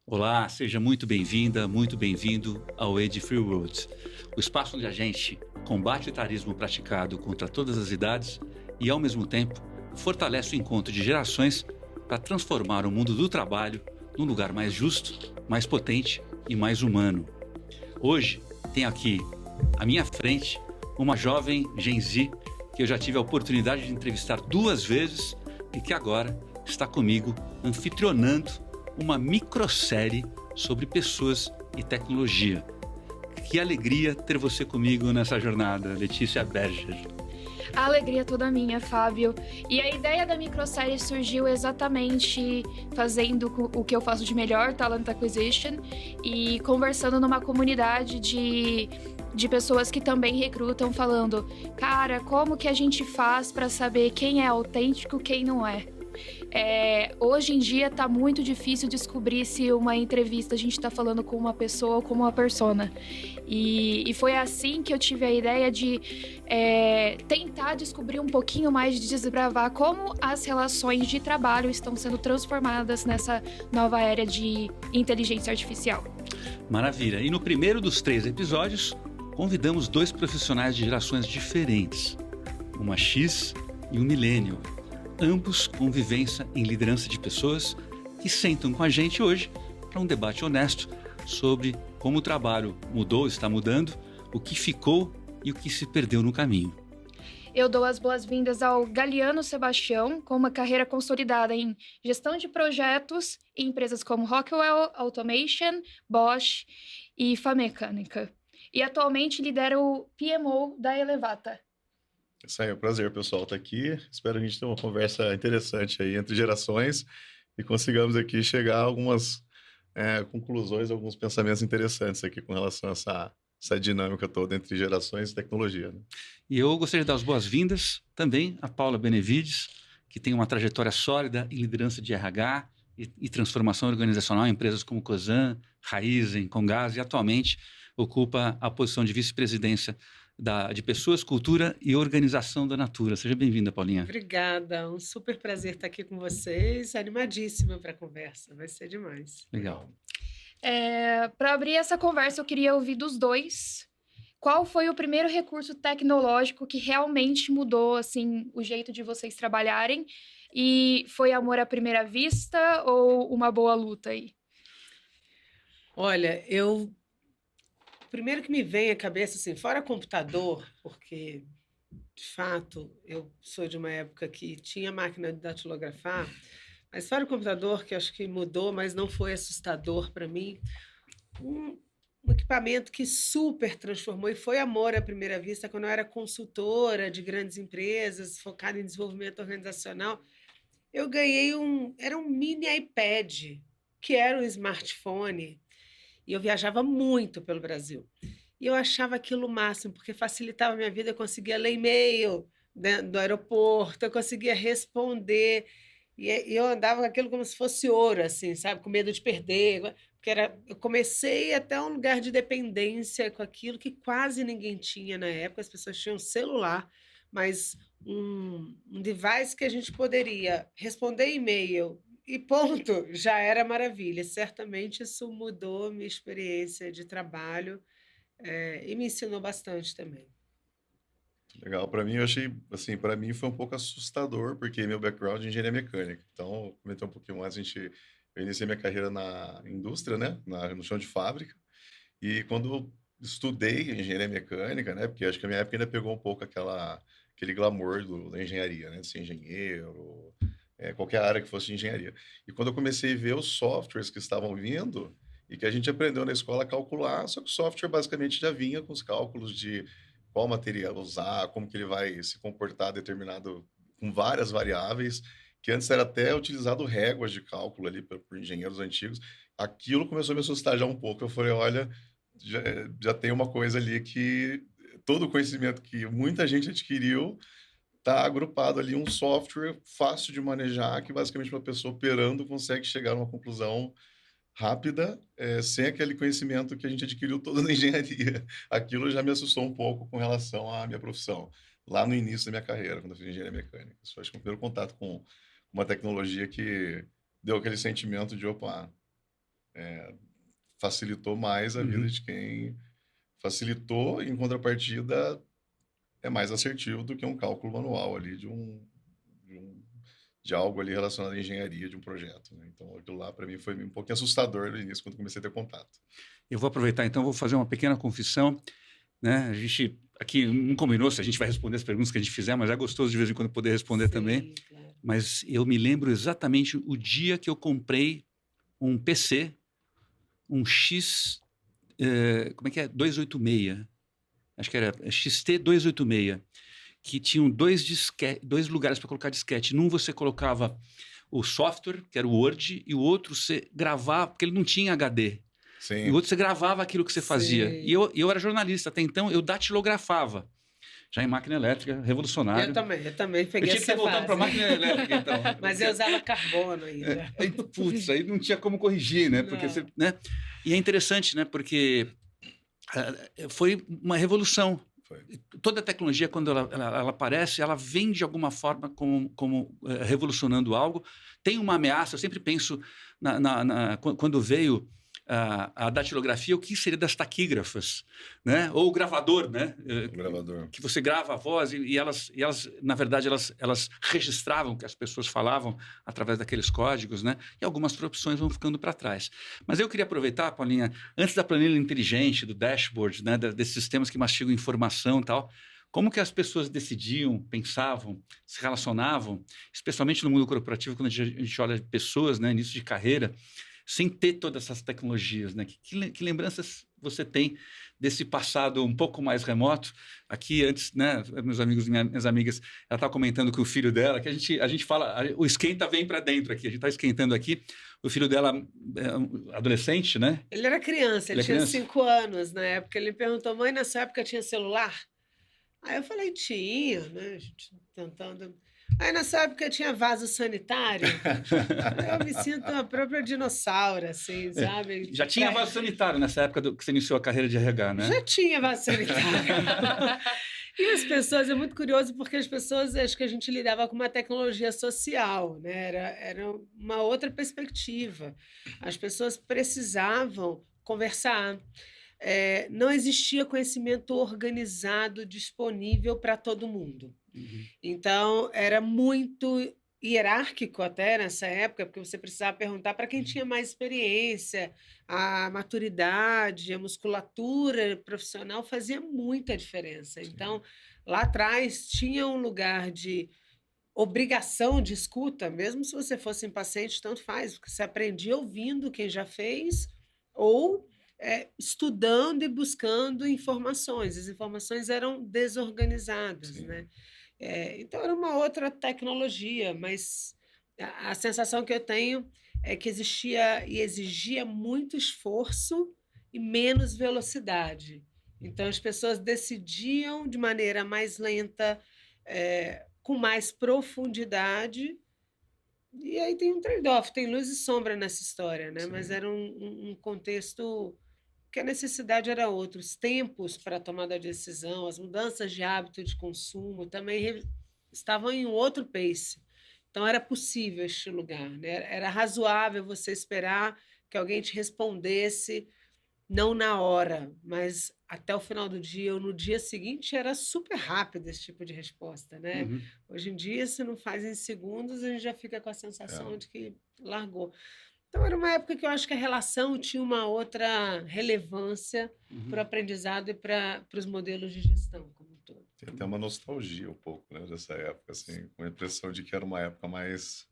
Olá, seja muito bem-vinda, muito bem-vindo ao Ed Free World, o espaço onde a gente combate o etarismo praticado contra todas as idades e, ao mesmo tempo, fortalece o encontro de gerações para transformar o mundo do trabalho num lugar mais justo, mais potente e mais humano. Hoje, tenho aqui à minha frente uma jovem Gen Z que eu já tive a oportunidade de entrevistar 2 vezes e que agora está comigo anfitrionando uma microsérie sobre pessoas e tecnologia. Que alegria ter você comigo nessa jornada, Letícia Berger. A alegria é toda minha, Fábio. E a ideia da microsérie surgiu exatamente fazendo o que eu faço de melhor, Talent Acquisition, e conversando numa comunidade de pessoas que também recrutam, falando, cara, como que a gente faz para saber quem é autêntico e quem não é? Hoje em dia tá muito difícil descobrir se uma entrevista a gente tá falando com uma pessoa ou com uma persona. E foi assim que eu tive a ideia de tentar descobrir um pouquinho mais, de desbravar como as relações de trabalho estão sendo transformadas nessa nova era de inteligência artificial. Maravilha. E no primeiro dos 3 episódios, convidamos 2 profissionais de gerações diferentes, uma X e um Millennial, ambos com vivência em liderança de pessoas, que sentam com a gente hoje para um debate honesto sobre como o trabalho mudou, está mudando, o que ficou e o que se perdeu no caminho. Eu dou as boas-vindas ao Galiano Sebastião, com uma carreira consolidada em gestão de projetos em empresas como Rockwell Automation, Bosch e Famecânica. E atualmente lidera o PMO da Elevata. Isso aí, é um prazer, pessoal, estar aqui. Espero a gente ter uma conversa interessante aí entre gerações e consigamos aqui chegar a algumas conclusões, alguns pensamentos interessantes aqui com relação a essa dinâmica toda entre gerações e tecnologia, né? E eu gostaria de dar as boas-vindas também a Paula Benevides, que tem uma trajetória sólida em liderança de RH e transformação organizacional em empresas como Cosan, Raizen, Comgás e atualmente ocupa a posição de vice-presidência de Pessoas, Cultura e Organização da Natura. Seja bem-vinda, Paulinha. Obrigada, um super prazer estar aqui com vocês, animadíssima para a conversa, vai ser demais. Legal. Para abrir essa conversa, eu queria ouvir dos dois. Qual foi o primeiro recurso tecnológico que realmente mudou assim, o jeito de vocês trabalharem? E foi amor à primeira vista ou uma boa luta aí? Olha, o primeiro que me vem à cabeça, assim, fora computador, porque, de fato, eu sou de uma época que tinha máquina de datilografar, mas fora o computador, que acho que mudou, mas não foi assustador para mim, um equipamento que super transformou e foi amor à primeira vista quando eu era consultora de grandes empresas, focada em desenvolvimento organizacional. Eu ganhei era um mini iPad, que era um smartphone, e eu viajava muito pelo Brasil. E eu achava aquilo o máximo, porque facilitava a minha vida, eu conseguia ler e-mail do aeroporto, eu conseguia responder, e eu andava com aquilo como se fosse ouro, assim, sabe? Com medo de perder, porque eu comecei até um lugar de dependência com aquilo que quase ninguém tinha na época, as pessoas tinham celular, mas um device que a gente poderia responder e-mail e ponto, já era maravilha. Certamente isso mudou minha experiência de trabalho, e me ensinou bastante também. Legal, para mim eu achei, assim, para mim foi um pouco assustador, porque meu background é engenharia mecânica. Então, comentei um pouquinho mais, eu iniciei minha carreira na indústria, né, no chão de fábrica, e quando eu estudei engenharia mecânica, né, porque acho que a minha época ainda pegou um pouco aquele glamour da engenharia, né, de ser engenheiro, qualquer área que fosse de engenharia. E quando eu comecei a ver os softwares que estavam vindo, e que a gente aprendeu na escola a calcular, só que o software basicamente já vinha com os cálculos de qual material usar, como que ele vai se comportar determinado, com várias variáveis, que antes era até utilizado réguas de cálculo ali por engenheiros antigos. Aquilo começou a me assustar já um pouco. Eu falei, olha, já tem uma coisa ali que todo o conhecimento que muita gente adquiriu está agrupado ali em um software fácil de manejar, que basicamente uma pessoa operando consegue chegar a uma conclusão rápida, sem aquele conhecimento que a gente adquiriu todo na engenharia. Aquilo já me assustou um pouco com relação à minha profissão, lá no início da minha carreira, quando eu fiz engenharia mecânica. Isso acho que foi o primeiro contato com uma tecnologia que deu aquele sentimento de, opa, facilitou mais a vida de quem facilitou, em contrapartida, é mais assertivo do que um cálculo manual ali de algo ali relacionado à engenharia de um projeto, né? Então, aquilo lá, para mim, foi um pouquinho assustador no início, quando comecei a ter contato. Eu vou aproveitar, então, vou fazer uma pequena confissão, né? A gente aqui não combinou se a gente vai responder as perguntas que a gente fizer, mas é gostoso de vez em quando poder responder também. Claro. Mas eu me lembro exatamente o dia que eu comprei um PC, um X, como é que é? 286. Acho que era XT 286, que tinham dois lugares para colocar disquete. Num você colocava o software, que era o Word, e o outro você gravava, porque ele não tinha HD. Sim. E o outro você gravava aquilo que você fazia. Sim. E eu era jornalista, até então eu datilografava. Já em máquina elétrica, revolucionário. Eu também peguei Eu tinha que ter voltado para máquina elétrica, então. Mas eu usava carbono ainda. Putz, aí não tinha como corrigir, né? Porque você, né? E é interessante, né? Porque foi uma revolução. Foi. Toda a tecnologia, quando ela aparece, ela vem de alguma forma como revolucionando algo. Tem uma ameaça, eu sempre penso, quando veio a datilografia, o que seria das taquígrafas, né? Ou o gravador, né? O gravador. Que você grava a voz e elas na verdade, elas registravam o que as pessoas falavam através daqueles códigos, né? E algumas profissões vão ficando para trás. Mas eu queria aproveitar, Paulinha, antes da planilha inteligente, do dashboard, né? Desses sistemas que mastigam informação e tal, como que as pessoas decidiam, pensavam, se relacionavam, especialmente no mundo corporativo, quando a gente olha pessoas, né? Início de carreira, sem ter todas essas tecnologias, né? Que lembranças você tem desse passado um pouco mais remoto? Aqui antes, né, meus amigos e minhas amigas, ela estava comentando com o filho dela, que a gente fala, o esquenta vem para dentro aqui, a gente está esquentando aqui, o filho dela é adolescente, né? Ele era criança, ele tinha 5 anos na época, ele me perguntou, mãe, nessa época tinha celular? Aí eu falei, tinha, né, a gente tentando... Aí nessa época tinha vaso sanitário. Eu me sinto a própria dinossauro, assim, sabe? Já tinha vaso sanitário nessa época que você iniciou a carreira de RH, né? Já tinha vaso sanitário. E as pessoas, é muito curioso porque as pessoas, acho que a gente lidava com uma tecnologia social, né? Era uma outra perspectiva. As pessoas precisavam conversar. Não existia conhecimento organizado disponível para todo mundo. Então, era muito hierárquico até nessa época, porque você precisava perguntar para quem tinha mais experiência, a maturidade, a musculatura profissional fazia muita diferença. Então, lá atrás tinha um lugar de obrigação de escuta, mesmo se você fosse impaciente, tanto faz, porque você aprendia ouvindo quem já fez ou estudando e buscando informações. As informações eram desorganizadas, né? Então, era uma outra tecnologia, mas a sensação que eu tenho é que existia e exigia muito esforço e menos velocidade. Então, as pessoas decidiam de maneira mais lenta, com mais profundidade, e aí tem um trade-off, tem luz e sombra nessa história, né? Mas era um contexto que a necessidade era outra, os tempos para a tomada de decisão, as mudanças de hábito de consumo também estavam em um outro pace. Então, era possível este lugar, né? Era razoável você esperar que alguém te respondesse, não na hora, mas até o final do dia ou no dia seguinte, era super rápido esse tipo de resposta, né? Hoje em dia, se não faz em segundos, a gente já fica com a sensação de que largou. Então, era uma época que eu acho que a relação tinha uma outra relevância para o aprendizado e para os modelos de gestão como um todo. Tem até uma nostalgia um pouco, né, dessa época, assim, com a impressão de que era uma época mais...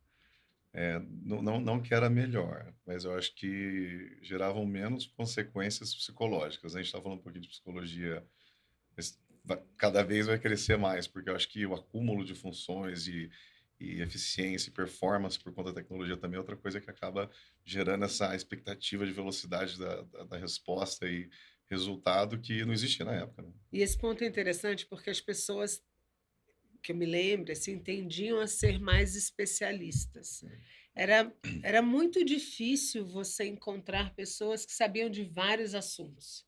não que era melhor, mas eu acho que geravam menos consequências psicológicas. A gente está falando um pouquinho de psicologia, cada vez vai crescer mais, porque eu acho que o acúmulo de funções e eficiência e performance por conta da tecnologia também é outra coisa que acaba gerando essa expectativa de velocidade da resposta e resultado que não existia na época, né? E esse ponto é interessante porque as pessoas, que eu me lembro, assim, tendiam a ser mais especialistas. Era muito difícil você encontrar pessoas que sabiam de vários assuntos,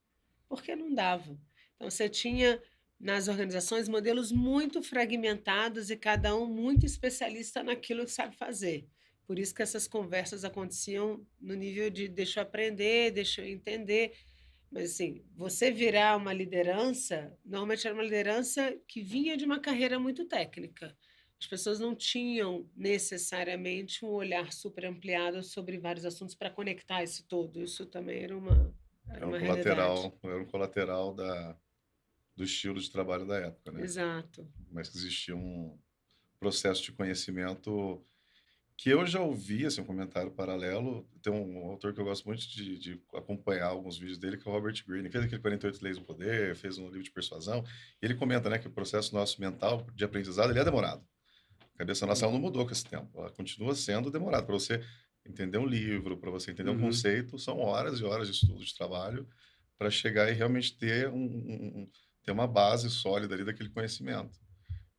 porque não dava. Então, você tinha nas organizações modelos muito fragmentados e cada um muito especialista naquilo que sabe fazer. Por isso que essas conversas aconteciam no nível de deixa eu aprender, deixa eu entender. Mas, assim, você virar uma liderança, normalmente era uma liderança que vinha de uma carreira muito técnica. As pessoas não tinham necessariamente um olhar super ampliado sobre vários assuntos para conectar esse todo. Isso também era uma realidade. Era um colateral do estilo de trabalho da época, né? Exato. Mas que existia um processo de conhecimento que eu já ouvi, assim, um comentário paralelo. Tem um autor que eu gosto muito de acompanhar alguns vídeos dele, que é o Robert Greene. Ele fez aquele 48 Leis do Poder, fez um livro de persuasão, e ele comenta, né, que o processo nosso mental de aprendizado, ele é demorado. A cabeça nossa ela não mudou com esse tempo, ela continua sendo demorada. Para você entender um livro, para você entender um conceito, são horas e horas de estudo, de trabalho, para chegar e realmente ter ter uma base sólida ali daquele conhecimento.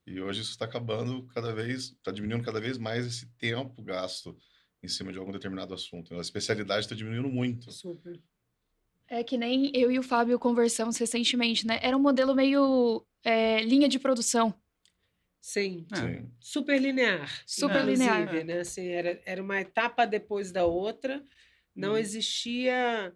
E hoje isso está acabando está diminuindo cada vez mais esse tempo gasto em cima de algum determinado assunto. A especialidade está diminuindo muito. Super. É que nem eu e o Fábio conversamos recentemente, né? Era um modelo meio linha de produção. Sim. Sim. Super linear. Super linear. Inclusive, né? Assim, era uma etapa depois da outra. Não existia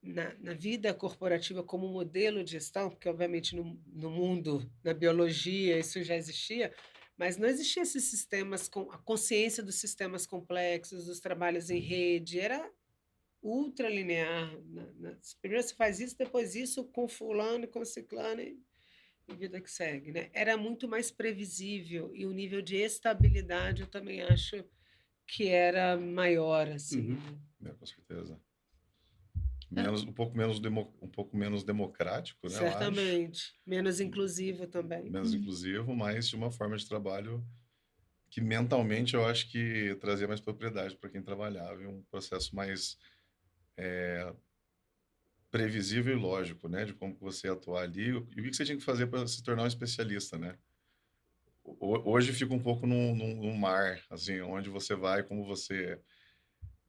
na vida corporativa como modelo de gestão, porque, obviamente, no mundo, na biologia, isso já existia, mas não existia esses sistemas, com a consciência dos sistemas complexos, dos trabalhos em rede, era ultra linear. Primeiro você faz isso, depois isso, com fulano, com ciclano, e vida que segue, né? Era muito mais previsível e o nível de estabilidade eu também acho que era maior, assim. Né? Com certeza. Um pouco menos democrático, né? Certamente. Menos inclusivo também. Menos inclusivo, mas de uma forma de trabalho que mentalmente eu acho que trazia mais propriedade para quem trabalhava e um processo mais previsível e lógico, né? De como você ia atuar ali e o que você tinha que fazer para se tornar um especialista, né? Hoje fica um pouco num mar, assim, onde você vai,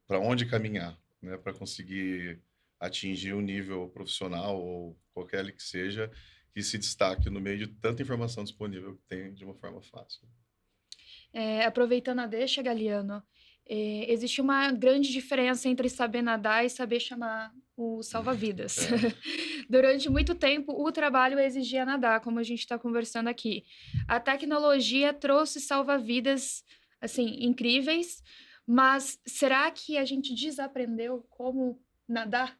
para onde caminhar, né? Para conseguir atingir um nível profissional ou qualquer que seja, que se destaque no meio de tanta informação disponível que tem de uma forma fácil. Aproveitando a deixa, Galiano, existe uma grande diferença entre saber nadar e saber chamar o salva-vidas. Durante muito tempo, o trabalho exigia nadar, como a gente está conversando aqui. A tecnologia trouxe salva-vidas, assim, incríveis, mas será que a gente desaprendeu como nadar,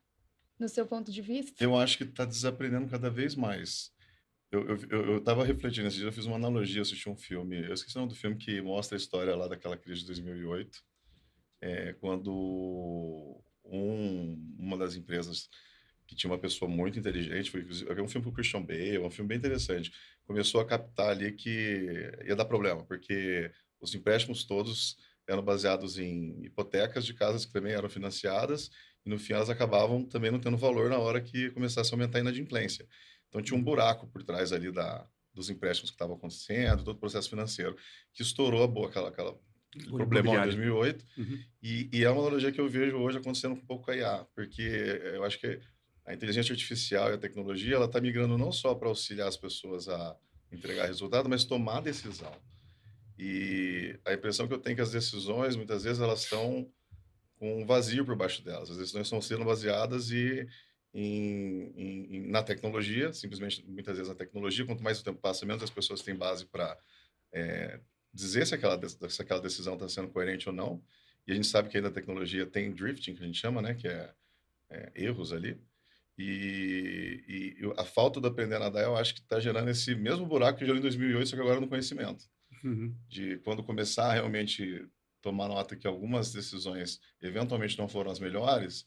no seu ponto de vista? Eu acho que está desaprendendo cada vez mais. Eu estava refletindo esse dia, eu fiz uma analogia, eu assisti um filme, eu esqueci o nome do filme, que mostra a história lá daquela crise de 2008, quando uma das empresas que tinha uma pessoa muito inteligente, foi um filme com o Christian Bale, um filme bem interessante, começou a captar ali que ia dar problema, porque os empréstimos todos eram baseados em hipotecas de casas que também eram financiadas, e no fim elas acabavam também não tendo valor na hora que começasse a aumentar a inadimplência. Então tinha um buraco por trás ali dos empréstimos que estavam acontecendo, todo o processo financeiro, que estourou aquele problemão em 2008. E é uma analogia que eu vejo hoje acontecendo um pouco com a IA, porque eu acho que a inteligência artificial e a tecnologia ela está migrando não só para auxiliar as pessoas a entregar resultado, mas tomar decisão. E a impressão que eu tenho é que as decisões, muitas vezes, elas estão com um vazio por baixo delas. As decisões estão sendo baseadas na tecnologia, simplesmente, muitas vezes, na tecnologia. Quanto mais o tempo passa, menos as pessoas têm base para dizer se aquela decisão está sendo coerente ou não. E a gente sabe que ainda a tecnologia tem drifting, que a gente chama, né? Que é erros ali. E a falta de aprender a nadar, eu acho que está gerando esse mesmo buraco que gerou em 2008, só que agora no conhecimento. De quando começar a realmente tomar nota que algumas decisões eventualmente não foram as melhores,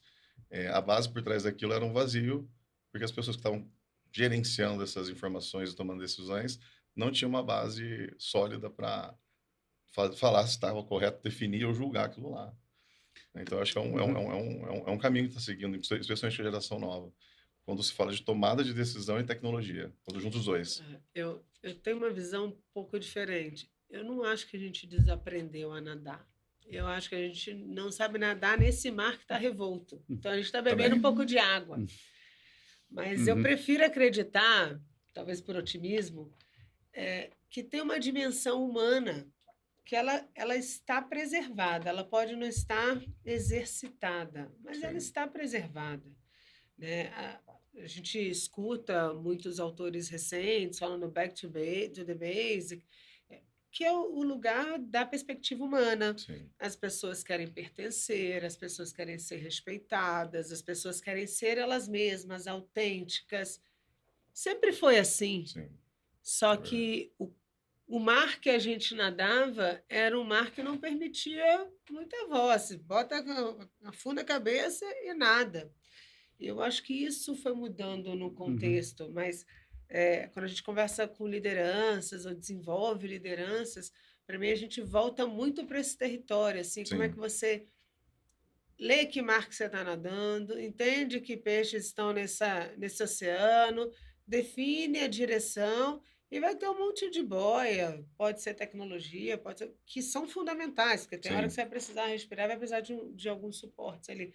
a base por trás daquilo era um vazio, porque as pessoas que estavam gerenciando essas informações e tomando decisões não tinham uma base sólida para falar se estava correto, definir ou julgar aquilo lá. Então, acho que é um caminho que está seguindo, especialmente a geração nova, quando se fala de tomada de decisão e tecnologia, quando juntos os dois. Eu tenho uma visão um pouco diferente. Eu não acho que a gente desaprendeu a nadar. Eu acho que a gente não sabe nadar nesse mar que está revolto. Então, a gente está bebendo um pouco de água. Mas eu prefiro acreditar, talvez por otimismo, que tem uma dimensão humana que ela está preservada, ela pode não estar exercitada, mas ela Sim. está preservada, né? A gente escuta muitos autores recentes falando to the basic, que é o lugar da perspectiva humana. Sim. As pessoas querem pertencer, as pessoas querem ser respeitadas, as pessoas querem ser elas mesmas, autênticas. Sempre foi assim. Sim. Só É verdade. que o mar que a gente nadava era um mar que não permitia muita voz. Bota, afunda a cabeça e nada. Eu acho que isso foi mudando no Uhum. contexto, mas quando a gente conversa com lideranças ou desenvolve lideranças, para mim a gente volta muito para esse território, assim, como é que Sim. você lê que mar que você está nadando, entende que peixes estão nesse oceano, define a direção e vai ter um monte de boia, pode ser tecnologia, pode ser, que são fundamentais, porque tem hora que Sim. você vai precisar respirar, vai precisar de alguns suportes ali.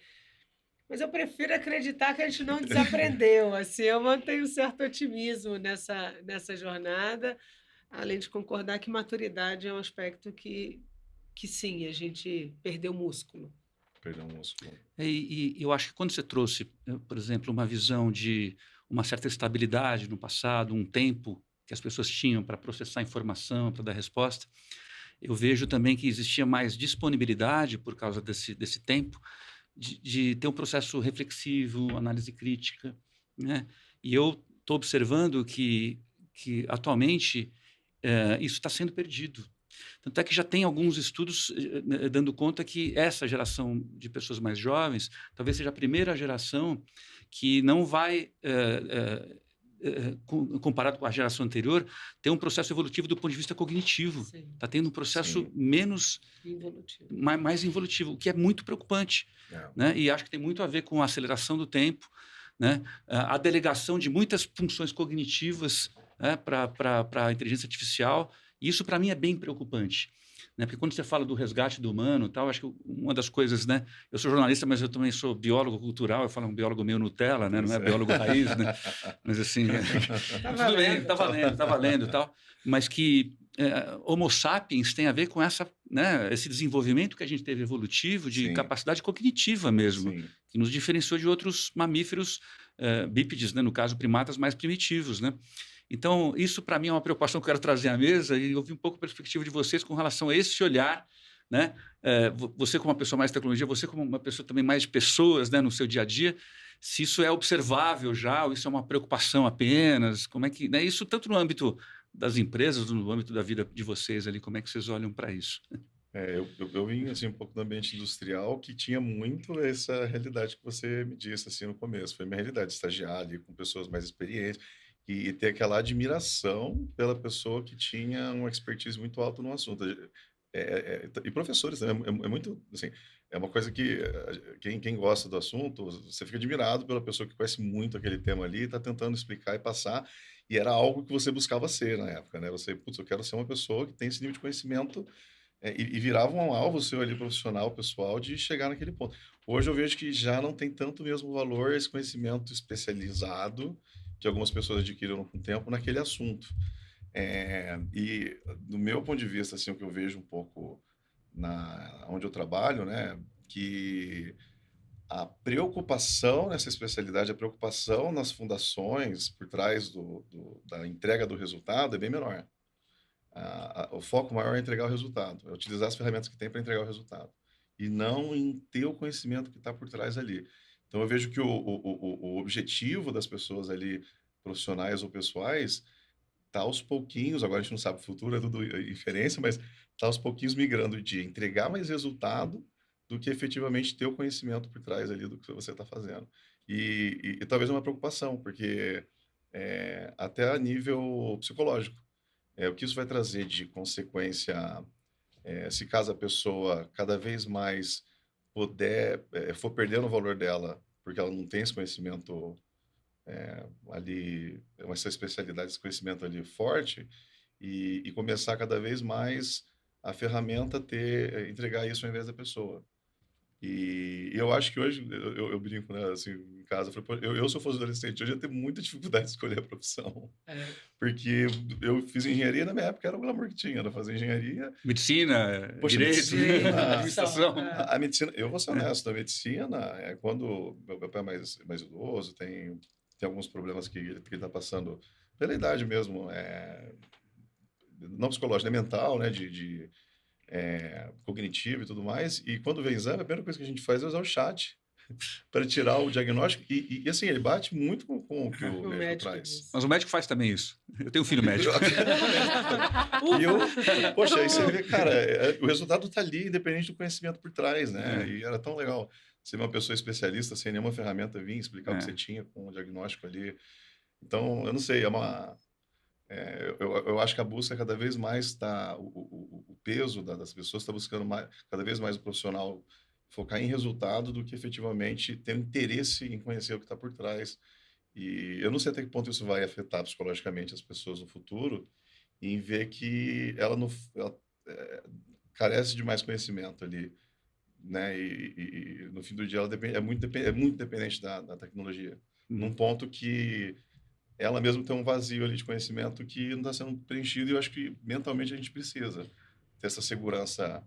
Mas eu prefiro acreditar que a gente não desaprendeu, assim, eu mantenho um certo otimismo nessa jornada, além de concordar que maturidade é um aspecto que sim, a gente perdeu músculo. Perdão, músculo. E eu acho que quando você trouxe, por exemplo, uma visão de uma certa estabilidade no passado, um tempo que as pessoas tinham para processar informação, para dar resposta, eu vejo também que existia mais disponibilidade, por causa desse tempo, de ter um processo reflexivo, análise crítica, né? E eu estou observando que atualmente isso está sendo perdido. Tanto é que já tem alguns estudos dando conta que essa geração de pessoas mais jovens talvez seja a primeira geração que não vai, comparado com a geração anterior, ter um processo evolutivo do ponto de vista cognitivo. Sim, Está tendo um processo Sim. menos involutivo. mais involutivo, o que é muito preocupante, É. né? E acho que tem muito a ver com a aceleração do tempo, né? A delegação de muitas funções cognitivas, né, para a inteligência artificial. E isso, para mim, é bem preocupante, né? Porque quando você fala do resgate do humano, tal, acho que uma das coisas, né? Eu sou jornalista, mas eu também sou biólogo cultural. Eu falo um biólogo meio Nutella, né? Não é Isso é. biólogo raiz, né? Mas assim, Tá tudo bem, valendo. tá valendo, tal. Mas que Homo sapiens tem a ver com esse desenvolvimento que a gente teve evolutivo de Sim. capacidade cognitiva mesmo, Sim. que nos diferenciou de outros mamíferos bípedes, né? No caso, primatas mais primitivos, né? Então, isso para mim é uma preocupação que eu quero trazer à mesa e ouvir um pouco a perspectiva de vocês com relação a esse olhar, né? Você como uma pessoa mais de tecnologia, você como uma pessoa também mais de pessoas, né, no seu dia a dia, se isso é observável já, ou isso é uma preocupação apenas, como é que, né, isso tanto no âmbito das empresas, no âmbito da vida de vocês ali, como é que vocês olham para isso? Eu vim assim, um pouco do ambiente industrial que tinha muito essa realidade que você me disse assim, no começo. Foi minha realidade, estagiar ali com pessoas mais experientes e ter aquela admiração pela pessoa que tinha uma expertise muito alta no assunto. E professores, né? É muito, assim, é uma coisa que quem gosta do assunto, você fica admirado pela pessoa que conhece muito aquele tema ali, está tentando explicar e passar, e era algo que você buscava ser na época, né? Você, putz, eu quero ser uma pessoa que tem esse nível de conhecimento e virava um alvo seu ali profissional, pessoal, de chegar naquele ponto. Hoje eu vejo que já não tem tanto mesmo valor esse conhecimento especializado que algumas pessoas adquiriram com o tempo naquele assunto. E do meu ponto de vista, assim, o que eu vejo um pouco onde eu trabalho, né, que a preocupação nessa especialidade, a preocupação nas fundações por trás da entrega do resultado é bem menor. O foco maior é entregar o resultado, é utilizar as ferramentas que tem para entregar o resultado, e não em ter o conhecimento que está por trás ali. Então, eu vejo que o objetivo das pessoas ali, profissionais ou pessoais, está aos pouquinhos, agora a gente não sabe o futuro, é tudo inferência, mas está aos pouquinhos migrando de entregar mais resultado do que efetivamente ter o conhecimento por trás ali do que você está fazendo. E talvez uma preocupação, porque até a nível psicológico, o que isso vai trazer de consequência, se caso a pessoa cada vez mais for perdendo o valor dela, porque ela não tem esse conhecimento ali, essa especialidade, esse conhecimento ali forte, e começar cada vez mais a ferramenta entregar isso ao invés da pessoa. E eu acho que hoje, eu brinco, né, assim, casa. Eu falei, pô, se eu fosse adolescente, eu ia ter muita dificuldade de escolher a profissão. É. Porque eu fiz engenharia, na minha época era o glamour que tinha, era fazer engenharia. Medicina, Poxa, direito, medicina, administração. A medicina, eu vou ser honesto, a medicina é quando meu pai é mais idoso, tem alguns problemas que ele está passando pela idade mesmo, não psicológico, é mental, né, cognitivo e tudo mais. E quando vem exame, a primeira coisa que a gente faz é usar o chat para tirar o diagnóstico. E assim, ele bate muito com o que o médico traz. diz. Mas o médico faz também isso. Eu tenho um filho médico. Poxa, aí você vê, cara, o resultado está ali, independente do conhecimento por trás, né? E era tão legal ser uma pessoa especialista, sem nenhuma ferramenta vir explicar o que você tinha com o diagnóstico ali. Então, eu não sei, eu acho que a busca cada vez mais está, o peso das pessoas está buscando cada vez mais o profissional focar em resultado do que efetivamente ter interesse em conhecer o que está por trás. E eu não sei até que ponto isso vai afetar psicologicamente as pessoas no futuro, em ver que ela carece de mais conhecimento ali, né? E no fim do dia ela é muito dependente da tecnologia, num ponto que ela mesma tem um vazio ali de conhecimento que não está sendo preenchido, e eu acho que mentalmente a gente precisa ter essa segurança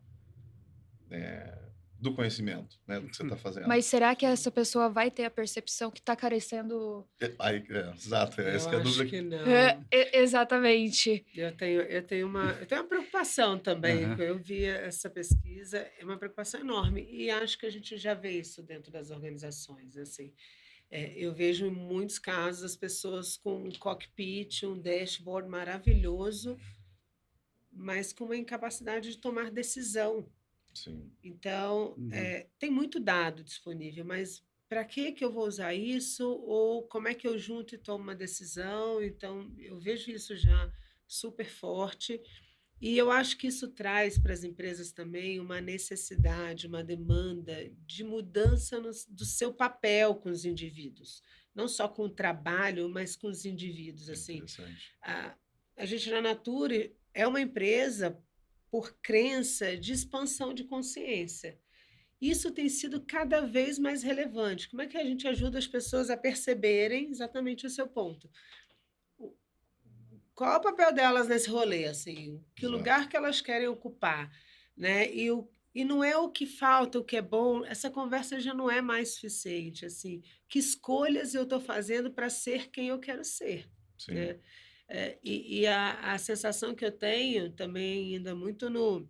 do conhecimento, né, do que você está fazendo. Mas será que essa pessoa vai ter a percepção que está carecendo? Exato, essa que é a dúvida. Acho que não. Exatamente. Eu tenho uma preocupação também. Eu vi essa pesquisa, é uma preocupação enorme, e acho que a gente já vê isso dentro das organizações, assim. Eu vejo em muitos casos as pessoas com um cockpit, um dashboard maravilhoso, mas com uma incapacidade de tomar decisão. Sim. Então, tem muito dado disponível, mas para que eu vou usar isso? Ou como é que eu junto e tomo uma decisão? Então, eu vejo isso já super forte. E eu acho que isso traz para as empresas também uma necessidade, uma demanda de mudança do seu papel com os indivíduos. Não só com o trabalho, mas com os indivíduos. Assim, a gente, na Nature, é uma empresa por crença de expansão de consciência. Isso tem sido cada vez mais relevante. Como é que a gente ajuda as pessoas a perceberem exatamente o seu ponto? Qual é o papel delas nesse rolê? Assim? Que lugar que elas querem ocupar? Né? E não é o que falta, o que é bom. Essa conversa já não é mais suficiente. Assim. Que escolhas eu estou fazendo para ser quem eu quero ser? Sim. Né? E a sensação que eu tenho também, ainda muito no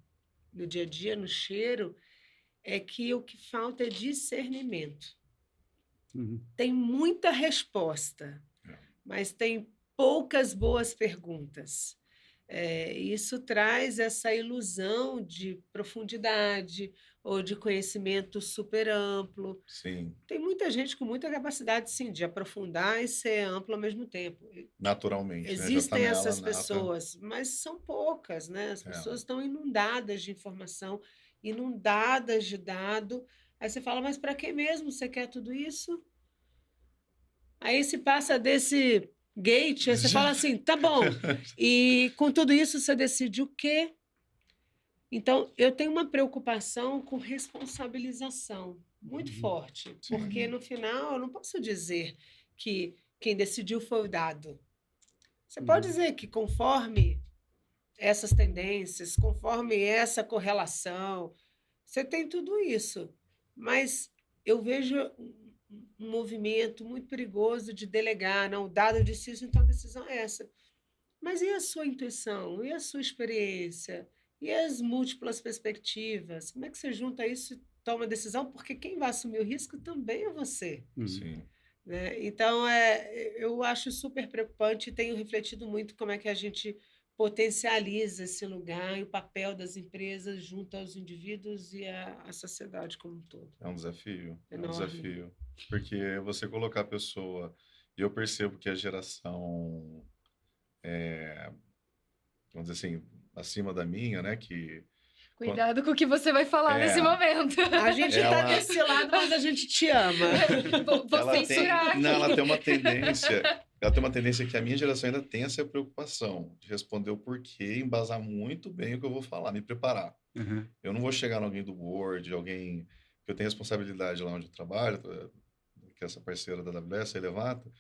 dia a dia, no cheiro, é que o que falta é discernimento. Tem muita resposta, mas tem poucas boas perguntas. Isso traz essa ilusão de profundidade ou de conhecimento super amplo. Sim. Tem muita gente com muita capacidade, sim, de aprofundar e ser amplo ao mesmo tempo. Naturalmente. Existem né? essas pessoas, mas são poucas, né? As pessoas estão inundadas de informação, inundadas de dado. Aí você fala, mas para que mesmo você quer tudo isso? Aí se passa desse gate, aí você fala assim, tá bom. E com tudo isso você decide o quê? Então, eu tenho uma preocupação com responsabilização muito forte, porque no final eu não posso dizer que quem decidiu foi o dado. Você pode dizer que conforme essas tendências, conforme essa correlação, você tem tudo isso, mas eu vejo um movimento muito perigoso de delegar, não, o dado disse isso, então a decisão é essa. Mas e a sua intuição? E a sua experiência? E as múltiplas perspectivas? Como é que você junta isso e toma a decisão? Porque quem vai assumir o risco também é você. Sim. Né? Então, eu acho super preocupante e tenho refletido muito como é que a gente potencializa esse lugar e o papel das empresas junto aos indivíduos e à sociedade como um todo. É um desafio. Enorme. É um desafio. Porque você colocar a pessoa... E eu percebo que a geração... vamos dizer assim, acima da minha, né? Que... Cuidado com o que você vai falar nesse momento. A gente está desse lado, mas a gente te ama. Vou censurar aqui. Ela tem uma tendência... Ela tem uma tendência que a minha geração ainda tem essa preocupação de responder o porquê, embasar muito bem o que eu vou falar, me preparar. Eu não vou chegar em alguém do board, alguém que eu tenho responsabilidade lá onde eu trabalho, que é essa parceira da AWS, a Elevato,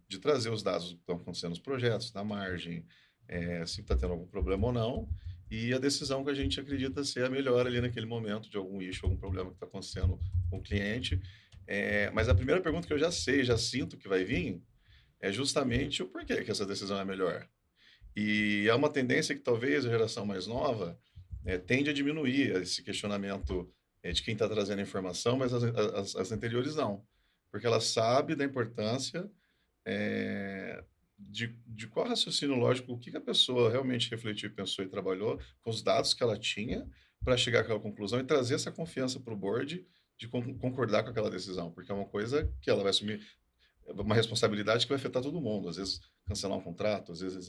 de trazer os dados que estão acontecendo nos projetos, na margem, se está tendo algum problema ou não, e a decisão que a gente acredita ser a melhor ali naquele momento de algum issue, algum problema que está acontecendo com o cliente. Mas a primeira pergunta que eu já sei, já sinto que vai vir, é justamente o porquê que essa decisão é melhor. E é uma tendência que talvez a geração mais nova tende a diminuir esse questionamento de quem está trazendo a informação, mas as anteriores não. Porque ela sabe da importância de qual raciocínio lógico, o que a pessoa realmente refletiu, pensou e trabalhou com os dados que ela tinha para chegar àquela conclusão e trazer essa confiança para o board de concordar com aquela decisão, porque é uma coisa que ela vai assumir, uma responsabilidade que vai afetar todo mundo. Às vezes cancelar um contrato, às vezes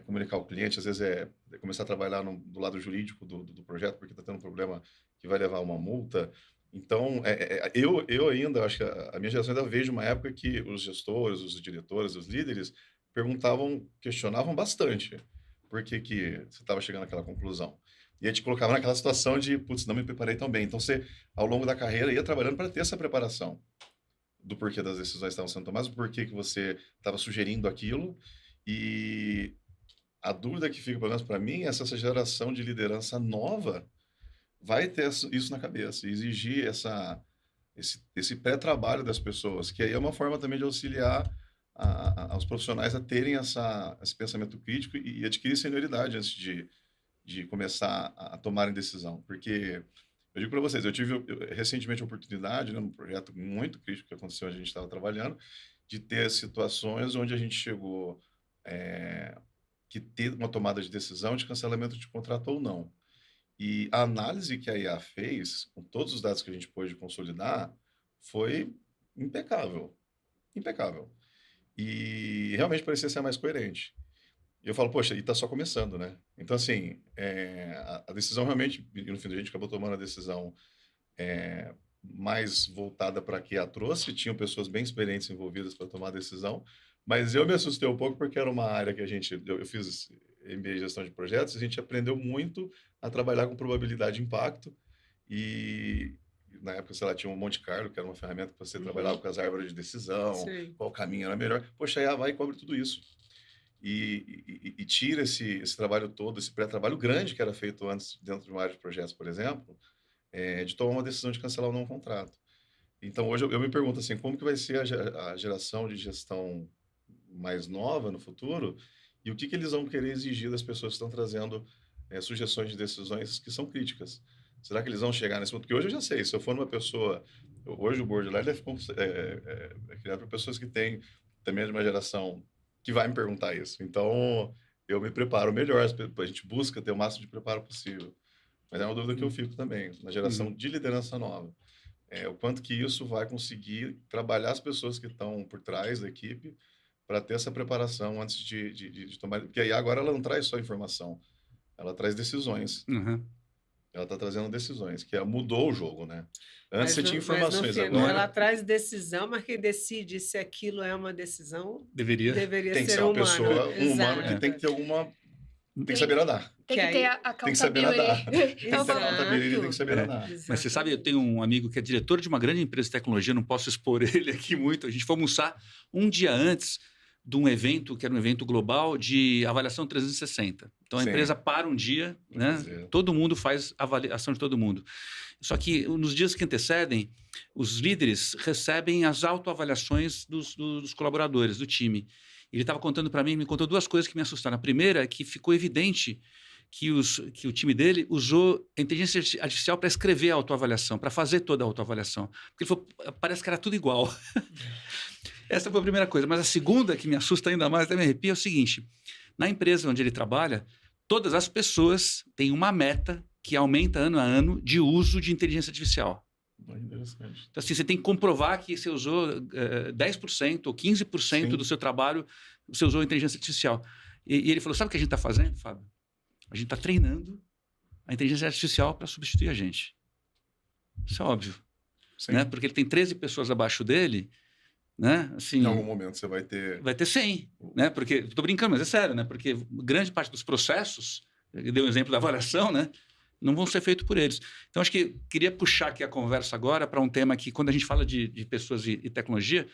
comunicar ao cliente, às vezes começar a trabalhar do lado jurídico do projeto, porque está tendo um problema que vai levar a uma multa. Então, eu ainda, acho que a minha geração ainda vejo uma época que os gestores, os diretores, os líderes questionavam bastante por que você estava chegando àquela conclusão. E aí te colocava naquela situação de, putz, não me preparei tão bem. Então, você, ao longo da carreira, ia trabalhando para ter essa preparação do porquê das decisões estavam sendo tomadas, do porquê que você estava sugerindo aquilo. E a dúvida que fica, pelo menos para mim, é se essa geração de liderança nova vai ter isso na cabeça, exigir esse pré-trabalho das pessoas, que aí é uma forma também de auxiliar aos profissionais a terem esse pensamento crítico e adquirir senioridade antes de começar a tomarem decisão. Porque, eu digo para vocês, eu tive recentemente a oportunidade, num projeto muito crítico que aconteceu, onde a gente estava trabalhando, de ter situações onde a gente chegou que ter uma tomada de decisão de cancelamento de contrato ou não. E a análise que a IA fez, com todos os dados que a gente pôde consolidar, foi impecável. Impecável. E realmente parecia ser a mais coerente. E eu falo, poxa, e está só começando, né? Então, assim, a decisão realmente, no fim, a gente acabou tomando a decisão mais voltada para que a trouxe, tinham pessoas bem experientes envolvidas para tomar a decisão, mas eu me assustei um pouco porque era uma área que eu fiz MBA em gestão de projetos, a gente aprendeu muito a trabalhar com probabilidade de impacto e na época, sei lá, tinha um Monte Carlo, que era uma ferramenta que você trabalhava com as árvores de decisão, Sim. qual caminho era melhor. Poxa, a IA vai e cobre tudo isso. E tira esse trabalho todo, esse pré-trabalho grande que era feito antes dentro de uma área de projetos, por exemplo, de tomar uma decisão de cancelar ou não um contrato. Então, hoje eu me pergunto assim, como que vai ser a geração de gestão mais nova no futuro e o que eles vão querer exigir das pessoas que estão trazendo sugestões de decisões que são críticas. Será que eles vão chegar nesse ponto? Porque hoje eu já sei, se eu for uma pessoa... Hoje o board lá é criado por pessoas que têm também de uma geração que vai me perguntar isso. Então, eu me preparo melhor, a gente busca ter o máximo de preparo possível. Mas é uma dúvida que eu fico também, na geração de liderança nova. O quanto que isso vai conseguir trabalhar as pessoas que estão por trás da equipe para ter essa preparação antes de tomar... Porque aí agora ela não traz só informação, ela traz decisões. Uhum. Ela está trazendo decisões, que mudou o jogo, né? Antes você tinha Mas informações, no final, agora... ela traz decisão, mas quem decide se aquilo é uma decisão Deveria Tem que ser ser uma humano. pessoa, um humano que Exato. tem que ter alguma... Tem que saber nadar. Tem que ter a Tem que saber nadar. accountability. Tem que ter accountability, tem que saber nadar. Mas você sabe, eu tenho um amigo que é diretor de uma grande empresa de tecnologia, não posso expor ele aqui muito. A gente foi almoçar um dia antes de um evento, que era um evento global de avaliação 360. Então, a Sim. empresa para um dia, né? Todo mundo faz avaliação de todo mundo. Só que nos dias que antecedem, os líderes recebem as autoavaliações dos colaboradores, do time. Ele estava contando para mim, me contou duas coisas que me assustaram. A primeira é que ficou evidente que o time dele usou a inteligência artificial para escrever a autoavaliação, para fazer toda a autoavaliação. Porque ele falou, parece que era tudo igual. Essa foi a primeira coisa. Mas a segunda, que me assusta ainda mais, até me arrepia, é o seguinte. Na empresa onde ele trabalha, todas as pessoas têm uma meta que aumenta ano a ano de uso de inteligência artificial. Interessante. Então, assim, você tem que comprovar que você usou 10% ou 15% do seu trabalho, você usou inteligência artificial. E ele falou, sabe o que a gente está fazendo, Fábio? A gente está treinando a inteligência artificial para substituir a gente. Isso é óbvio. Né? Porque ele tem 13 pessoas abaixo dele, né? Assim, em algum momento você vai ter... Vai ter 100, né? Porque, estou brincando, mas é sério, né? Porque grande parte dos processos, eu dei um exemplo da avaliação, né? não vão ser feitos por eles. Então, acho que queria puxar aqui a conversa agora para um tema que, quando a gente fala de pessoas e tecnologia,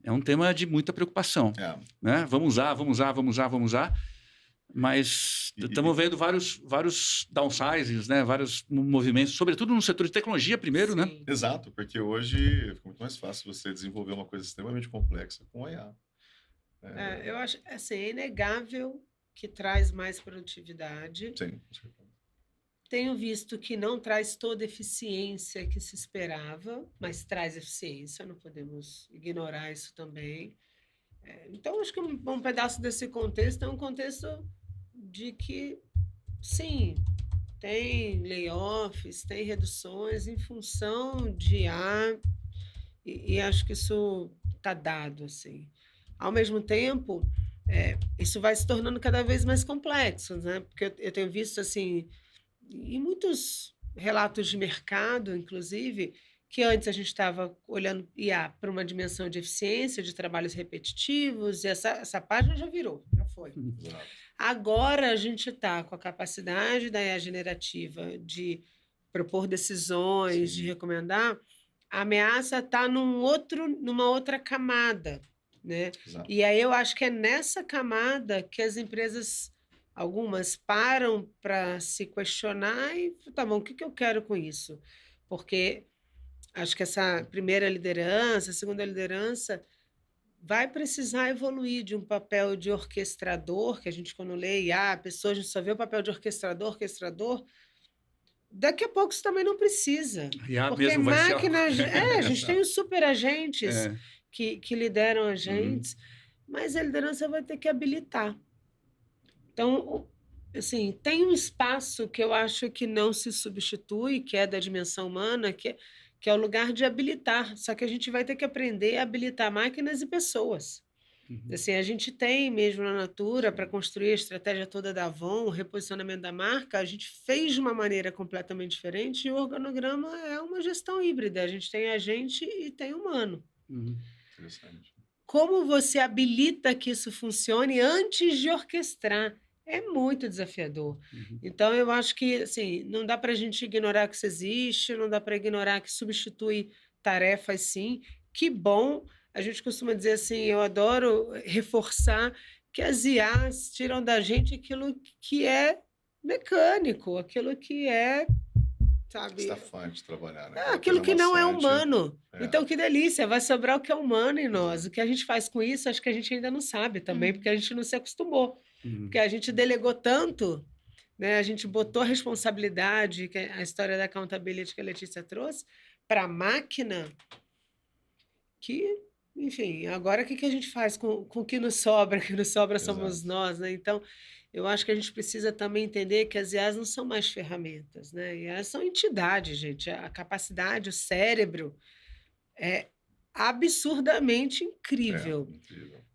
é um tema de muita preocupação. Né? Vamos usar, mas estamos vendo vários downsizings, né? Vários movimentos, sobretudo no setor de tecnologia primeiro, né? Exato, porque hoje fica muito mais fácil você desenvolver uma coisa extremamente complexa com a IA. Eu acho, assim, é inegável que traz mais produtividade. Sim, com certeza. Tenho visto que não traz toda a eficiência que se esperava, mas traz eficiência, não podemos ignorar isso também. Então, acho que um pedaço desse contexto é um contexto de que, sim, tem layoffs, tem reduções em função de IA, e acho que isso está dado, assim. Ao mesmo tempo, isso vai se tornando cada vez mais complexo, né? Porque eu tenho visto, assim, em muitos relatos de mercado, inclusive, que antes a gente estava olhando IA para uma dimensão de eficiência, de trabalhos repetitivos, e essa página já virou, já foi. Agora a gente está com a capacidade da IA generativa de propor decisões, de recomendar, a ameaça está numa outra camada, né? Exato. E aí eu acho que é nessa camada que as empresas, algumas, param para se questionar e, tá bom, o que eu quero com isso? Porque acho que essa primeira liderança, a segunda liderança, vai precisar evoluir de um papel de orquestrador, que a gente, quando lê IA, a pessoa, a gente só vê o papel de orquestrador. Daqui a pouco isso também não precisa. Porque máquinas... a gente tem os superagentes que lideram agentes, mas a liderança vai ter que habilitar. Então, assim, tem um espaço que eu acho que não se substitui, que é da dimensão humana, que é o lugar de habilitar. Só que a gente vai ter que aprender a habilitar máquinas e pessoas. Assim, a gente tem mesmo na Natura, para construir a estratégia toda da Avon, o reposicionamento da marca, a gente fez de uma maneira completamente diferente, e o organograma é uma gestão híbrida. A gente tem agente e tem humano. Interessante. Como você habilita que isso funcione antes de orquestrar? É muito desafiador. Então, eu acho que, assim, não dá para a gente ignorar que isso existe, não dá para ignorar que substitui tarefas, sim. Que bom! A gente costuma dizer assim, eu adoro reforçar que as IAs tiram da gente aquilo que é mecânico, aquilo que é, sabe... Estafante de trabalhar, né? aquilo que não é humano. Então, que delícia, vai sobrar o que é humano em nós. O que a gente faz com isso, acho que a gente ainda não sabe também, porque a gente não se acostumou. Porque a gente delegou tanto, né? A gente botou a responsabilidade, que é a história da accountability que a Letícia trouxe, para a máquina, que, enfim, agora o que a gente faz com o que nos sobra? O que nos sobra somos nós, né? Então, eu acho que a gente precisa também entender que as IAs não são mais ferramentas, né? IAs são entidades, gente. A capacidade, o cérebro é absurdamente incrível.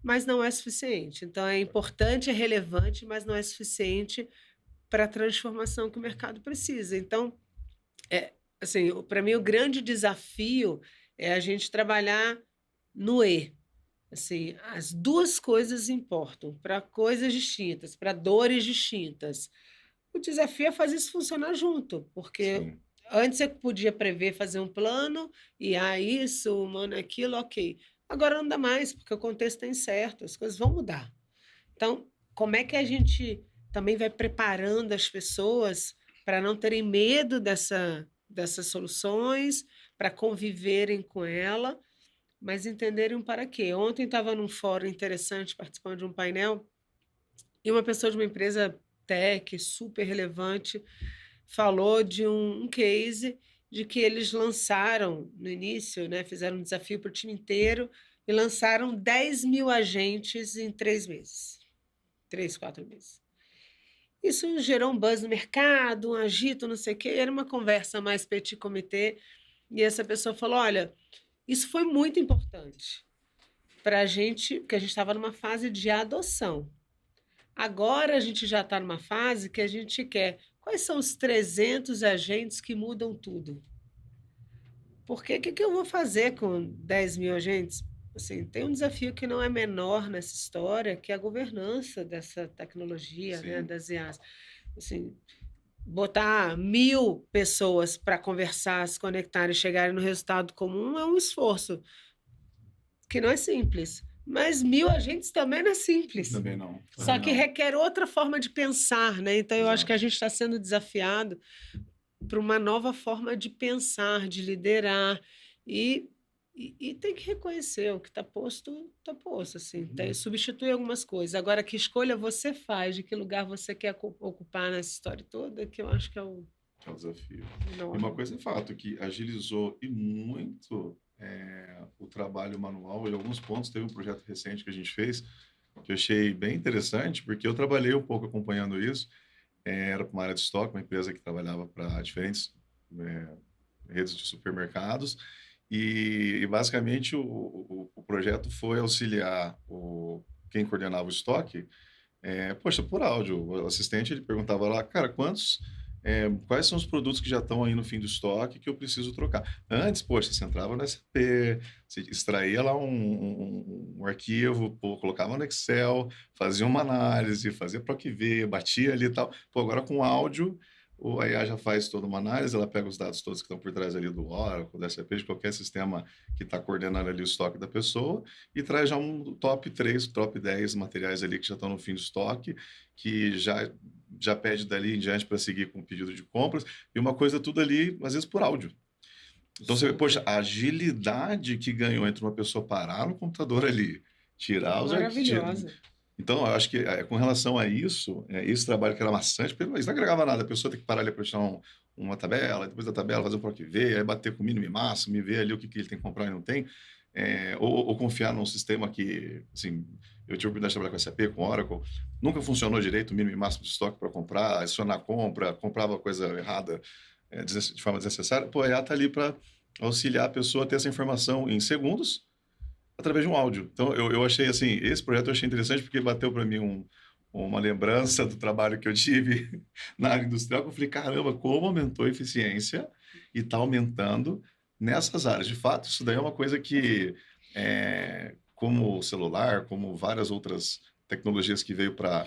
Mas não é suficiente. Então, é importante, é relevante, mas não é suficiente para a transformação que o mercado precisa. Então, assim, para mim, o grande desafio é a gente trabalhar no E. Assim, as duas coisas importam para coisas distintas, para dores distintas. O desafio é fazer isso funcionar junto, porque antes você podia prever, fazer um plano, e isso, humano, aquilo, ok. Agora não dá mais, porque o contexto está incerto, as coisas vão mudar. Então, como é que a gente também vai preparando as pessoas para não terem medo dessas soluções, para conviverem com ela, mas entenderem para quê? Ontem estava num fórum interessante, participando de um painel, e uma pessoa de uma empresa tech super relevante falou de um case de que eles lançaram no início, né, fizeram um desafio para o time inteiro e lançaram 10 mil agentes em 3 meses. 3, 4 meses. Isso gerou um buzz no mercado, um agito, não sei o quê. Era uma conversa mais petit comité. E essa pessoa falou, olha, isso foi muito importante para a gente, porque a gente estava numa fase de adoção. Agora a gente já está numa fase que a gente quer... Quais são os 300 agentes que mudam tudo? Porque o que eu vou fazer com 10 mil agentes? Assim, tem um desafio que não é menor nessa história, que é a governança dessa tecnologia, né, das IAs. Assim, botar 1000 pessoas para conversar, se conectarem e chegarem no resultado comum é um esforço que não é simples. Mas 1000 agentes também não é simples. Também não. Só que não. requer outra forma de pensar, né? Então, eu acho Exato. que a gente está sendo desafiado para uma nova forma de pensar, de liderar. E tem que reconhecer o que está posto, assim. Substitui algumas coisas. Agora, que escolha você faz, de que lugar você quer ocupar nessa história toda, que eu acho que é o É um desafio. enorme. E uma coisa é fato, que agilizou e muito o trabalho manual. Em alguns pontos, teve um projeto recente que a gente fez, que eu achei bem interessante, porque eu trabalhei um pouco acompanhando isso. Era para uma área de estoque, uma empresa que trabalhava para diferentes redes de supermercados. E basicamente, o projeto foi auxiliar quem coordenava o estoque, poxa, por áudio. O assistente ele perguntava lá, cara, quais são os produtos que já estão aí no fim do estoque que eu preciso trocar? Antes, poxa, você entrava no SAP, você extraía lá um arquivo, colocava no Excel, fazia uma análise, fazia PROC-V, batia ali e tal. Pô, agora com áudio, a IA já faz toda uma análise, ela pega os dados todos que estão por trás ali do Oracle, do SAP, de qualquer sistema que está coordenando ali o estoque da pessoa, e traz já um top 3, top 10 materiais ali que já estão no fim do estoque, que já pede dali em diante para seguir com o pedido de compras, e uma coisa tudo ali, às vezes por áudio. Então você vê, poxa, a agilidade que ganhou entre uma pessoa parar no computador ali, tirar os arquivos. Maravilhosa. Então, eu acho que com relação a isso, esse trabalho que era maçante, porque isso não agregava nada, a pessoa tem que parar ali para tirar uma tabela, depois da tabela fazer um PROC-V, aí bater com mínimo e máximo, e ver ali o que ele tem que comprar e não tem, ou confiar num sistema que, assim, eu tive a oportunidade de trabalhar com SAP, com Oracle, nunca funcionou direito o mínimo e máximo de estoque para comprar, adicionar compra, comprava coisa errada de forma desnecessária. Pô, a IA está ali para auxiliar a pessoa a ter essa informação em segundos, através de um áudio. Então, eu achei, assim, esse projeto eu achei interessante porque bateu para mim uma lembrança do trabalho que eu tive na área industrial, que eu falei, caramba, como aumentou a eficiência e está aumentando nessas áreas. De fato, isso daí é uma coisa que, como o celular, como várias outras tecnologias que veio para,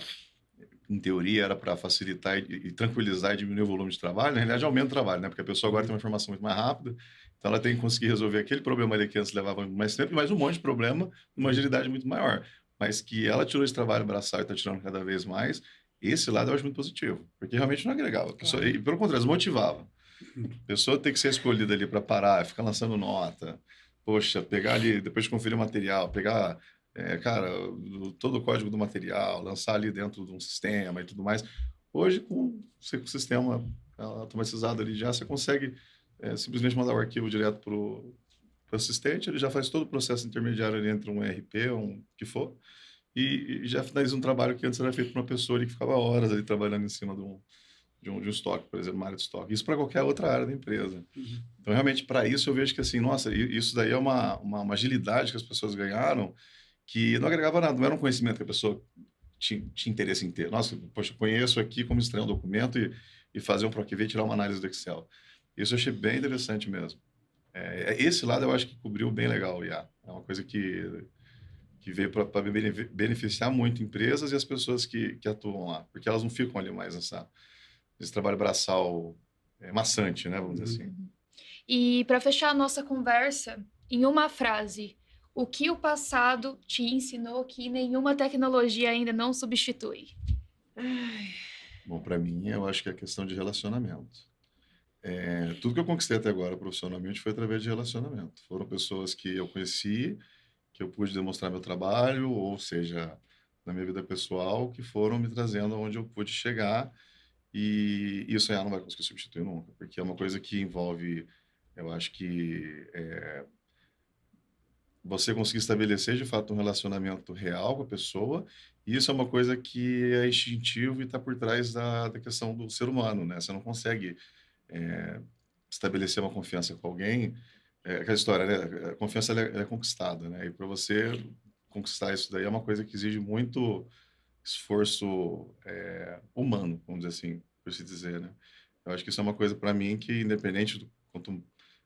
em teoria, era para facilitar e tranquilizar e diminuir o volume de trabalho, na realidade aumenta o trabalho, né? Porque a pessoa agora tem uma informação muito mais rápida, então ela tem que conseguir resolver aquele problema ali que antes levava mais tempo, e mais um monte de problema, numa agilidade muito maior. Mas que ela tirou esse trabalho braçal e está tirando cada vez mais, esse lado eu acho muito positivo, porque realmente não agregava. E pelo contrário, desmotivava. A pessoa tem que ser escolhida ali para parar, ficar lançando nota, poxa, pegar ali, depois de conferir o material, pegar, cara, todo o código do material, lançar ali dentro de um sistema e tudo mais. Hoje, com o sistema automatizado ali já, você consegue simplesmente mandar o arquivo direto para o assistente, ele já faz todo o processo intermediário ali entre um ERP, um que for, e já finaliza um trabalho que antes era feito por uma pessoa ali que ficava horas ali trabalhando em cima de um estoque, por exemplo, uma área de estoque. Isso para qualquer outra área da empresa. Então, realmente, para isso, eu vejo que, assim, nossa, isso daí é uma agilidade que as pessoas ganharam que não agregava nada, não era um conhecimento que a pessoa tinha interesse em ter. Nossa, poxa, eu conheço aqui como extrair um documento e fazer um PROC-V e tirar uma análise do Excel. Isso eu achei bem interessante mesmo. Esse lado eu acho que cobriu bem legal o IA. É uma coisa que veio para beneficiar muito empresas e as pessoas que atuam lá, porque elas não ficam ali mais nesse trabalho braçal maçante, né, vamos dizer assim. E para fechar a nossa conversa, em uma frase, o que o passado te ensinou que nenhuma tecnologia ainda não substitui? Bom, para mim, eu acho que é questão de relacionamento. Tudo que eu conquistei até agora profissionalmente foi através de relacionamento. Foram pessoas que eu conheci, que eu pude demonstrar meu trabalho, ou seja, na minha vida pessoal, que foram me trazendo aonde eu pude chegar. E isso aí não vai conseguir substituir nunca, porque é uma coisa que envolve, eu acho que você conseguir estabelecer de fato um relacionamento real com a pessoa, e isso é uma coisa que é instintivo e está por trás da questão do ser humano, né? Você não consegue estabelecer uma confiança com alguém, aquela história, né? A confiança ela é conquistada, né? E para você conquistar isso daí é uma coisa que exige muito esforço humano, vamos dizer assim, por se dizer, né? Eu acho que isso é uma coisa para mim que, independente do quanto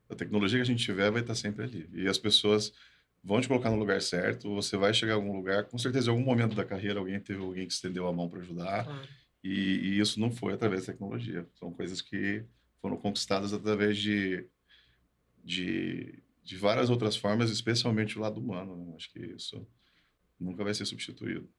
da tecnologia que a gente tiver, vai estar sempre ali. E as pessoas vão te colocar no lugar certo, você vai chegar a algum lugar, com certeza em algum momento da carreira alguém teve alguém que estendeu a mão para ajudar. Claro. E isso não foi através da tecnologia. São coisas que foram conquistadas através de várias outras formas, especialmente o lado humano, né? Acho que isso nunca vai ser substituído.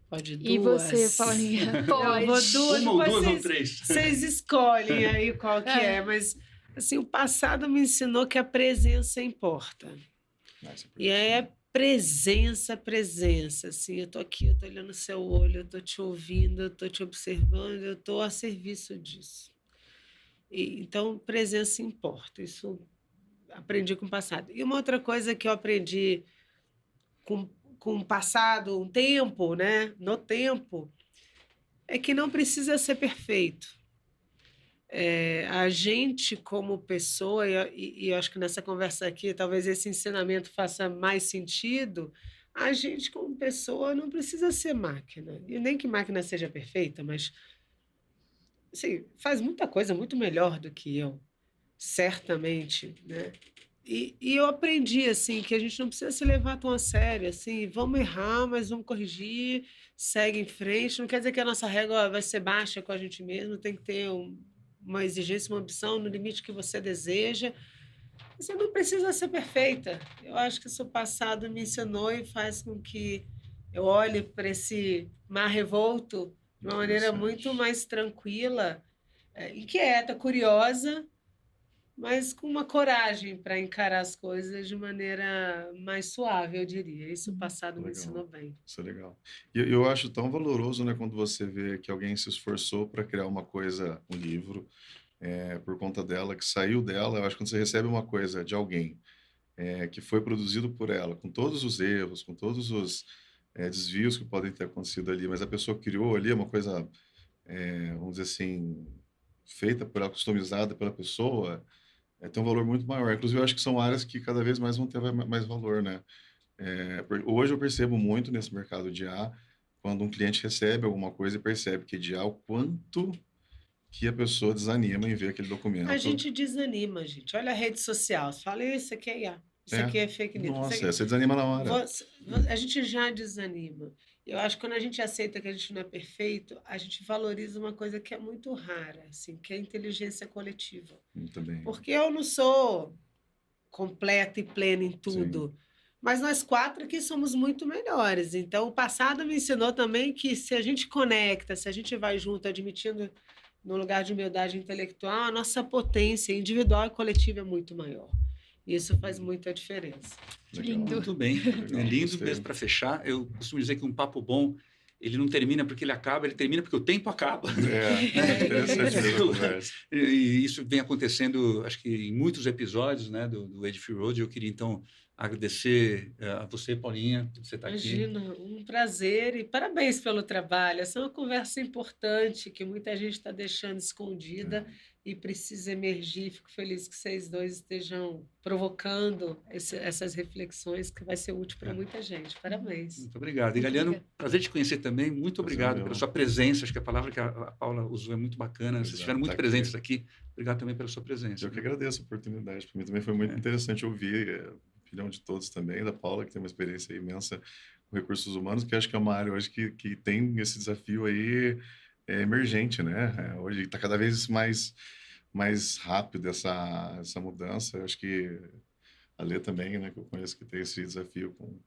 Pode E duas? você, Paulinha? Eu Pode. vou duas, Uma ou depois duas ou três. vocês escolhem aí qual que é. Mas, assim, o passado me ensinou que a presença importa. E aí é presença, assim, eu tô aqui, eu tô olhando o seu olho, eu tô te ouvindo, eu tô te observando, eu tô a serviço disso. Então, presença importa, isso aprendi com o passado. E uma outra coisa que eu aprendi com o passado, um tempo, né, no tempo, é que não precisa ser perfeito. A gente, como pessoa, e eu acho que nessa conversa aqui, talvez esse ensinamento faça mais sentido, a gente, como pessoa, não precisa ser máquina. E nem que máquina seja perfeita, mas assim, faz muita coisa muito melhor do que eu, certamente, né? E eu aprendi assim que a gente não precisa se levar tão a sério, assim, vamos errar, mas vamos corrigir, segue em frente. Não quer dizer que a nossa régua vai ser baixa com a gente mesmo, tem que ter uma exigência, uma ambição no limite que você deseja. Você não precisa ser perfeita. Eu acho que isso passado me ensinou e faz com que eu olhe para esse mar revolto de uma maneira muito mais tranquila, inquieta, curiosa, mas com uma coragem para encarar as coisas de maneira mais suave, eu diria. Isso o passado me ensinou bem. Isso é legal. E eu acho tão valoroso, né, quando você vê que alguém se esforçou para criar uma coisa, um livro, por conta dela, que saiu dela. Eu acho que quando você recebe uma coisa de alguém que foi produzido por ela, com todos os erros, com todos os desvios que podem ter acontecido ali, mas a pessoa criou ali uma coisa, vamos dizer assim, feita por ela, customizada pela pessoa, tem um valor muito maior. Inclusive, eu acho que são áreas que cada vez mais vão ter mais valor, né? Hoje eu percebo muito nesse mercado de IA, quando um cliente recebe alguma coisa e percebe que de IA, o quanto que a pessoa desanima em ver aquele documento. A gente desanima, gente. Olha a rede social. Você fala, isso aqui é IA, isso aqui é fake news. Nossa, você desanima na hora. A gente já desanima. Eu acho que quando a gente aceita que a gente não é perfeito, a gente valoriza uma coisa que é muito rara, assim, que é a inteligência coletiva. Muito bem. Porque eu não sou completa e plena em tudo. Sim. Mas nós quatro aqui somos muito melhores. Então, o passado me ensinou também que se a gente conecta, se a gente vai junto, admitindo no lugar de humildade intelectual, a nossa potência individual e coletiva é muito maior. Isso faz muita diferença. Legal. Lindo. Muito bem. Legal, é lindo mesmo para fechar. Eu costumo dizer que um papo bom, ele não termina porque ele acaba, ele termina porque o tempo acaba. Interessante mesmo a conversa. E isso vem acontecendo, acho que em muitos episódios, né, do Ed Free Road. Eu queria, então, agradecer a você, Paulinha, por você estar aqui. Imagina, um prazer e parabéns pelo trabalho. Essa é uma conversa importante que muita gente está deixando escondida e precisa emergir. Fico feliz que vocês dois estejam provocando essas reflexões, que vai ser útil para muita gente. Parabéns. Muito obrigado. E, Galiano, prazer te conhecer também. Muito obrigado pela sua presença. Acho que a palavra que a Paula usou é muito bacana. Vocês estiveram muito presentes aqui. Obrigado também pela sua presença. Eu que agradeço a oportunidade. Para mim também foi muito interessante ouvir opinião de todos também, da Paula, que tem uma experiência imensa com recursos humanos, que acho que é uma área hoje que tem esse desafio aí emergente, né? Hoje está cada vez mais rápido essa mudança. Eu acho que a Lê também, né, que eu conheço, que tem esse desafio com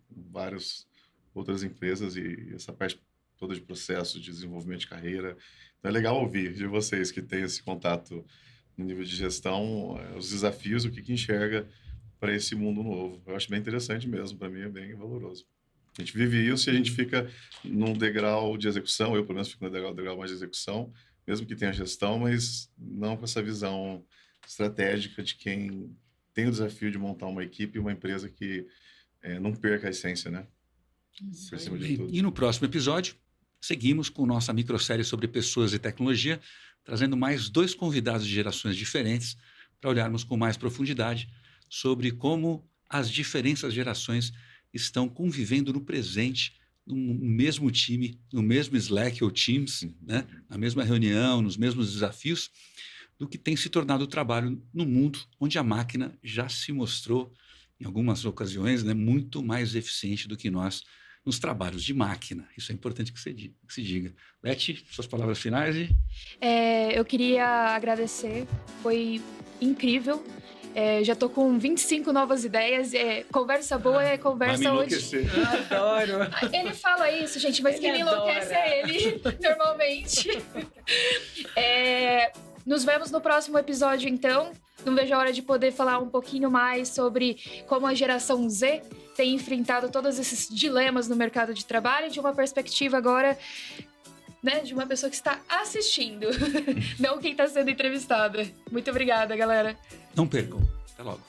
várias outras empresas e essa parte toda de processo de desenvolvimento de carreira. Então é legal ouvir de vocês que têm esse contato no nível de gestão, os desafios, o que enxerga para esse mundo novo. Eu acho bem interessante mesmo, para mim é bem valoroso. A gente vive isso e a gente fica num degrau de execução, eu pelo menos fico no degrau mais de execução, mesmo que tenha gestão, mas não com essa visão estratégica de quem tem o desafio de montar uma equipe e uma empresa que não perca a essência, né? Por cima de tudo. E no próximo episódio, seguimos com nossa microsérie sobre pessoas e tecnologia, trazendo mais 2 convidados de gerações diferentes para olharmos com mais profundidade sobre como as diferentes gerações estão convivendo no presente, no mesmo time, no mesmo Slack ou Teams, né? Na mesma reunião, nos mesmos desafios, do que tem se tornado o trabalho no mundo onde a máquina já se mostrou, em algumas ocasiões, né, muito mais eficiente do que nós nos trabalhos de máquina. Isso é importante que se diga. Leti, suas palavras finais e... Eu queria agradecer, foi incrível. Já tô com 25 novas ideias. Conversa boa é Vai me conversa onde... enlouquecer. Adoro. Ele fala isso, gente, mas Ele quem me enlouquece adora. é ele, normalmente. Nos vemos no próximo episódio, então. Não vejo a hora de poder falar um pouquinho mais sobre como a geração Z tem enfrentado todos esses dilemas no mercado de trabalho, de uma perspectiva agora, né, de uma pessoa que está assistindo, não quem está sendo entrevistada. Muito obrigada, galera. Não percam. Até logo.